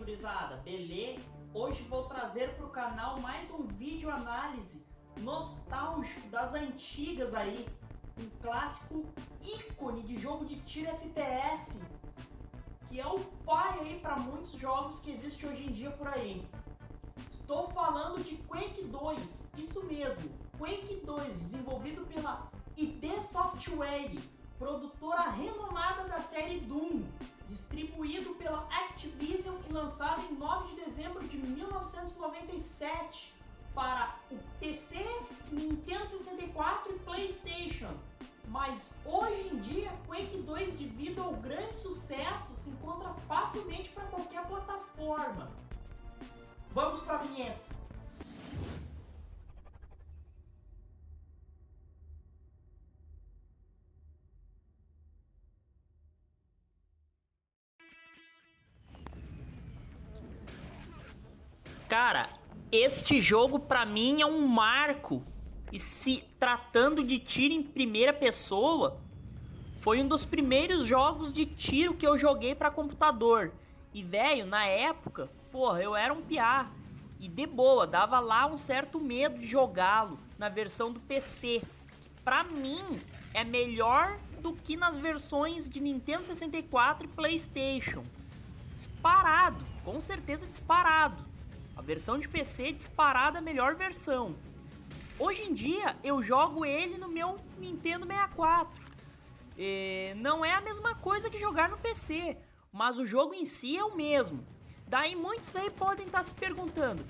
gurizada, beleza? Hoje vou trazer para o canal mais um vídeo análise nostálgico das antigas aí, um clássico ícone de jogo de tiro FPS, que é o pai aí para muitos jogos que existem hoje em dia por aí. Estou falando de Quake 2, isso mesmo, Quake 2, desenvolvido pela ID Software, produtora renomada da série Doom, distribuído pela Activision e lançado em 9 de dezembro de 1997 para o PC, Nintendo 64 e PlayStation. Mas hoje em dia, Quake 2, devido ao grande sucesso, se encontra facilmente para qualquer plataforma. Vamos para a vinheta. Cara, este jogo pra mim é um marco, e se tratando de tiro em primeira pessoa, foi um dos primeiros jogos de tiro que eu joguei pra computador. E velho, na época, porra, eu era um piá, e de boa, dava lá um certo medo de jogá-lo na versão do PC, que pra mim é melhor do que nas versões de Nintendo 64 e PlayStation. Disparado, com certeza disparado. A versão de PC disparada a melhor versão. Hoje em dia eu jogo ele no meu Nintendo 64. Não é a mesma coisa que jogar no PC, mas o jogo em si é o mesmo. Daí muitos aí podem estar se perguntando: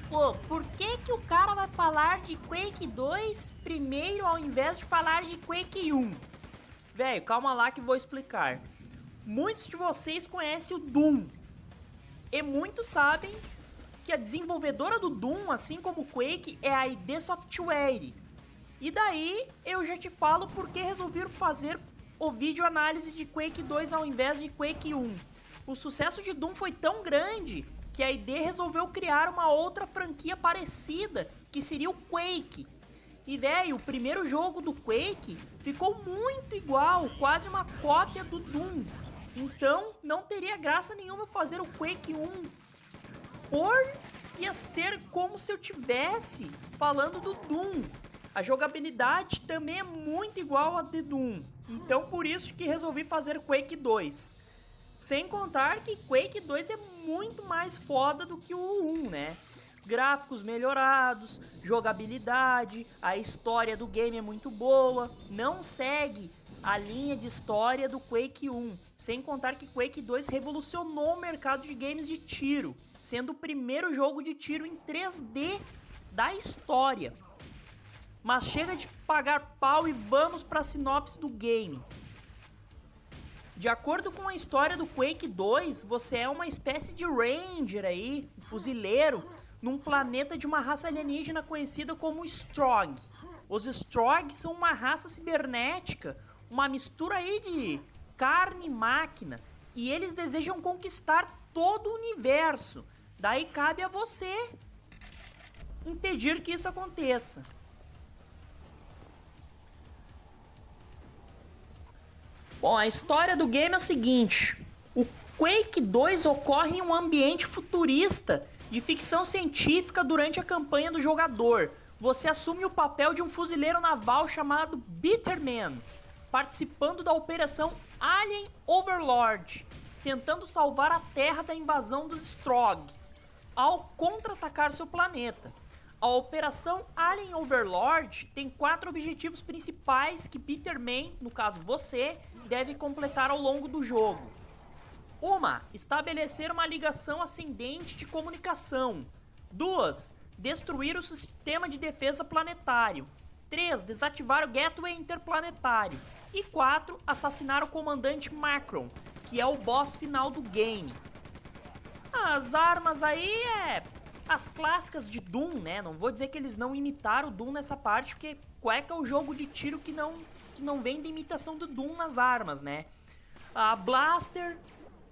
pô, por que o cara vai falar de Quake 2 primeiro ao invés de falar de Quake 1? Velho, calma lá que vou explicar. Muitos de vocês conhecem o Doom, e muitos sabem que a desenvolvedora do Doom, assim como o Quake, é a ID Software. E daí eu já te falo porque resolveram fazer o vídeo análise de Quake 2 ao invés de Quake 1. O sucesso de Doom foi tão grande que a ID resolveu criar uma outra franquia parecida, que seria o Quake. E velho, o primeiro jogo do Quake ficou muito igual, quase uma cópia do Doom. Então não teria graça nenhuma fazer o Quake 1. Ia ser como se eu tivesse falando do Doom. A jogabilidade também é muito igual a de Doom. Então por isso que resolvi fazer Quake 2. Sem contar que Quake 2 é muito mais foda do que o 1, né? Gráficos melhorados, jogabilidade, a história do game é muito boa. Não segue a linha de história do Quake 1. Sem contar que Quake 2 revolucionou o mercado de games de tiro, sendo o primeiro jogo de tiro em 3D da história. Mas chega de pagar pau e vamos para a sinopse do game. De acordo com a história do Quake 2, você é uma espécie de ranger aí, um fuzileiro, num planeta de uma raça alienígena conhecida como Strogg. Os Strogg são uma raça cibernética, uma mistura aí de carne e máquina, e eles desejam conquistar todo o universo. Daí cabe a você impedir que isso aconteça. Bom, a história do game é o seguinte: o Quake 2 ocorre em um ambiente futurista de ficção científica durante a campanha do jogador. Você assume o papel de um fuzileiro naval chamado Bitterman, participando da operação Alien Overlord, tentando salvar a Terra da invasão dos Strogg ao contra-atacar seu planeta. A operação Alien Overlord tem 4 objetivos principais que Bitterman, no caso você, deve completar ao longo do jogo. 1. Estabelecer uma ligação ascendente de comunicação. 2. Destruir o sistema de defesa planetário. 3. Desativar o Gateway Interplanetário. E 4. Assassinar o comandante Macron, que é o boss final do game. As armas aí as clássicas de Doom, né? Não vou dizer que eles não imitaram o Doom nessa parte, porque Quake é o jogo de tiro que não vem de imitação do Doom nas armas, né? A Blaster,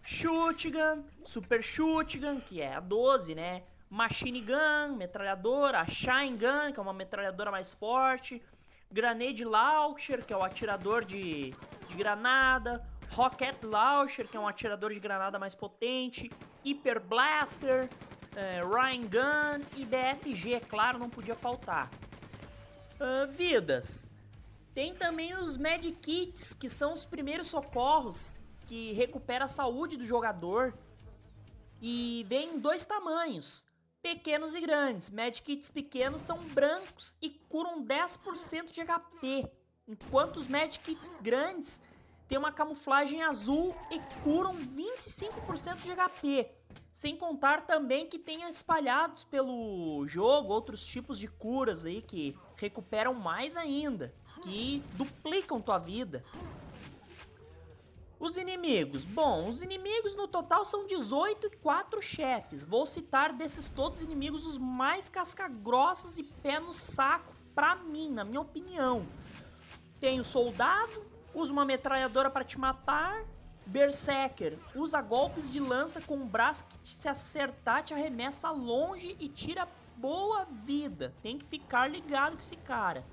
Shotgun, Super Shotgun, que é a 12, né? Machine Gun, metralhadora, a Shine Gun, que é uma metralhadora mais forte, Grenade Launcher, que é o atirador de granada, Rocket Launcher, que é um atirador de granada mais potente, Hyper Blaster, Ryan Gun e BFG, é claro, não podia faltar. Vidas. Tem também os Medkits, que são os primeiros socorros que recupera a saúde do jogador. E vem em 2 tamanhos, pequenos e grandes. Medkits pequenos são brancos e curam 10% de HP, enquanto os Medkits grandes têm uma camuflagem azul e curam 25% de HP. Sem contar também que tem espalhados pelo jogo outros tipos de curas aí que recuperam mais ainda, que duplicam tua vida. Os inimigos. Bom, os inimigos no total são 18 e 4 chefes. Vou citar desses todos inimigos os mais casca-grossas e pé no saco pra mim, na minha opinião. Tem o soldado, usa uma metralhadora para te matar. Berserker, usa golpes de lança com um braço que se acertar te arremessa longe e tira boa vida. Tem que ficar ligado com esse cara.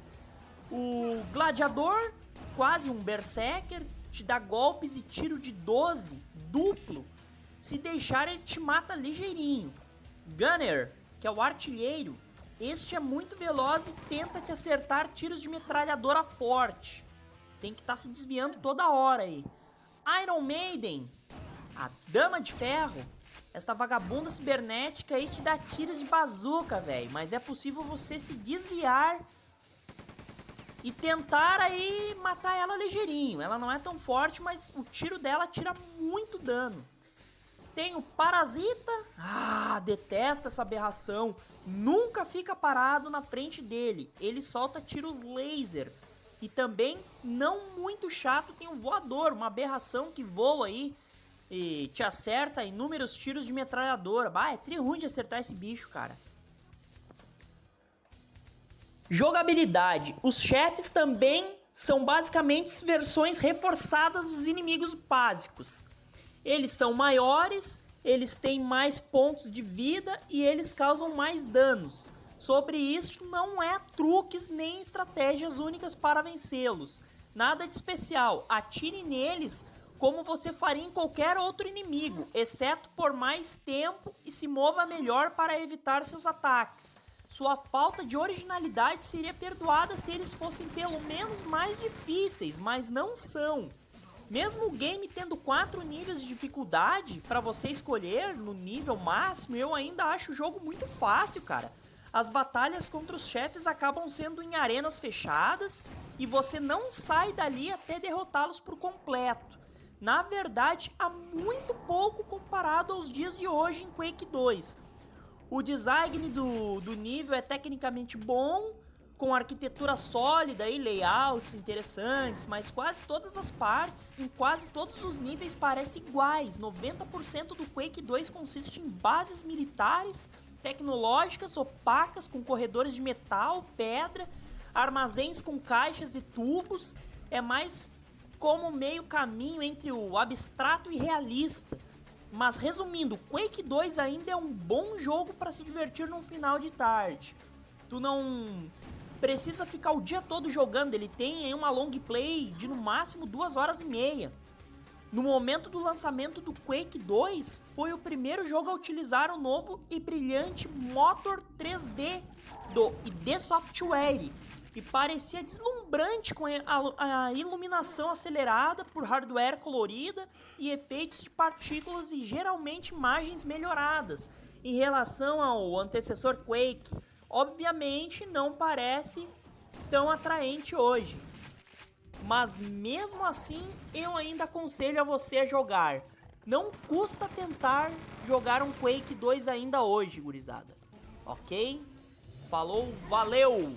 O gladiador, quase um berserker, te dá golpes e tiro de 12, duplo. Se deixar, ele te mata ligeirinho. Gunner, que é o artilheiro, este é muito veloz e tenta te acertar tiros de metralhadora forte. Tem que estar se desviando toda hora aí. Iron Maiden, a Dama de Ferro, esta vagabunda cibernética aí te dá tiros de bazuca, velho. Mas é possível você se desviar e tentar aí matar ela ligeirinho. Ela não é tão forte, mas o tiro dela tira muito dano. Tem o Parasita. Detesto essa aberração. Nunca fica parado na frente dele. Ele solta tiros laser. E também, não muito chato, tem um voador, uma aberração que voa aí e te acerta inúmeros tiros de metralhadora. É tri ruim de acertar esse bicho, cara. Jogabilidade. Os chefes também são basicamente versões reforçadas dos inimigos básicos. Eles são maiores, eles têm mais pontos de vida e eles causam mais danos. Sobre isso, não é truques nem estratégias únicas para vencê-los. Nada de especial, atire neles como você faria em qualquer outro inimigo, exceto por mais tempo e se mova melhor para evitar seus ataques. Sua falta de originalidade seria perdoada se eles fossem pelo menos mais difíceis, mas não são. Mesmo o game tendo 4 níveis de dificuldade para você escolher no nível máximo, eu ainda acho o jogo muito fácil, cara. As batalhas contra os chefes acabam sendo em arenas fechadas e você não sai dali até derrotá-los por completo. Na verdade, há muito pouco comparado aos dias de hoje em Quake 2. O design do nível é tecnicamente bom, com arquitetura sólida e layouts interessantes, mas quase todas as partes, em quase todos os níveis, parecem iguais. 90% do Quake 2 consiste em bases militares, tecnológicas, opacas, com corredores de metal, pedra, armazéns com caixas e tubos. É mais como meio caminho entre o abstrato e realista. Mas resumindo, Quake 2 ainda é um bom jogo para se divertir num final de tarde. Tu não precisa ficar o dia todo jogando, ele tem uma long play de no máximo 2 horas e meia. No momento do lançamento do Quake 2, foi o primeiro jogo a utilizar o novo e brilhante motor 3D do ID Software, e parecia deslumbrante com a iluminação acelerada por hardware colorida e efeitos de partículas e geralmente imagens melhoradas em relação ao antecessor Quake. Obviamente não parece tão atraente hoje, mas mesmo assim eu ainda aconselho a você a jogar. Não custa tentar jogar um Quake 2 ainda hoje, gurizada. Ok? Falou, valeu!